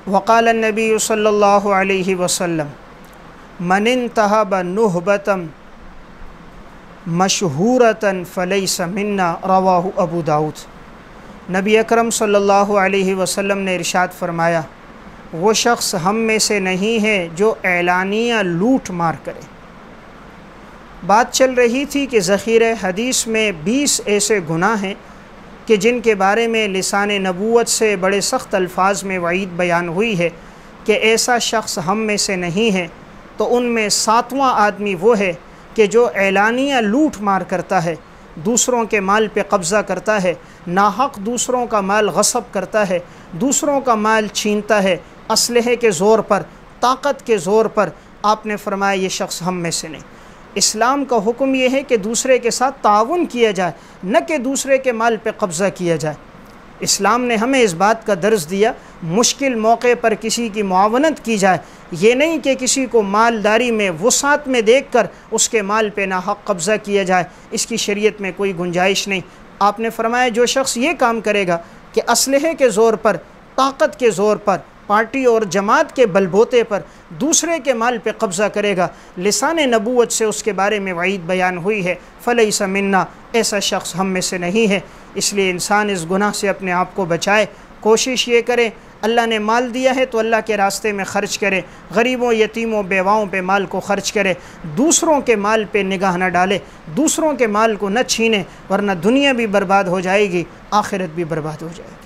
وقال النبی صلی اللہ علیہ وسلم من انتہب نہبۃ مشہورۃ فلیس منا، رواہ ابو داؤد۔ نبی اکرم صلی اللہ علیہ وسلم نے ارشاد فرمایا، وہ شخص ہم میں سے نہیں ہے جو اعلانیہ لوٹ مار کرے۔ بات چل رہی تھی کہ ذخیرہ حدیث میں 20 ایسے گناہ ہیں کہ جن کے بارے میں لسان نبوت سے بڑے سخت الفاظ میں وعید بیان ہوئی ہے کہ ایسا شخص ہم میں سے نہیں ہے۔ تو ان میں 7واں آدمی وہ ہے کہ جو اعلانیہ لوٹ مار کرتا ہے، دوسروں کے مال پہ قبضہ کرتا ہے، ناحق دوسروں کا مال غصب کرتا ہے، دوسروں کا مال چھینتا ہے، اسلحے کے زور پر، طاقت کے زور پر۔ آپ نے فرمایا یہ شخص ہم میں سے نہیں۔ اسلام کا حکم یہ ہے کہ دوسرے کے ساتھ تعاون کیا جائے، نہ کہ دوسرے کے مال پہ قبضہ کیا جائے۔ اسلام نے ہمیں اس بات کا درس دیا، مشکل موقع پر کسی کی معاونت کی جائے، یہ نہیں کہ کسی کو مالداری میں وسعت میں دیکھ کر اس کے مال پہ ناحق قبضہ کیا جائے، اس کی شریعت میں کوئی گنجائش نہیں۔ آپ نے فرمایا جو شخص یہ کام کرے گا کہ اسلحے کے زور پر، طاقت کے زور پر، پارٹی اور جماعت کے بلبوتے پر دوسرے کے مال پہ قبضہ کرے گا، لسان نبوت سے اس کے بارے میں وعید بیان ہوئی ہے، فلیس منا، ایسا شخص ہم میں سے نہیں ہے۔ اس لیے انسان اس گناہ سے اپنے آپ کو بچائے، کوشش یہ کرے اللہ نے مال دیا ہے تو اللہ کے راستے میں خرچ کرے، غریبوں، یتیموں، بیواؤں پہ مال کو خرچ کرے، دوسروں کے مال پہ نگاہ نہ ڈالے، دوسروں کے مال کو نہ چھینے، ورنہ دنیا بھی برباد ہو جائے گی، آخرت بھی برباد ہو جائے گی۔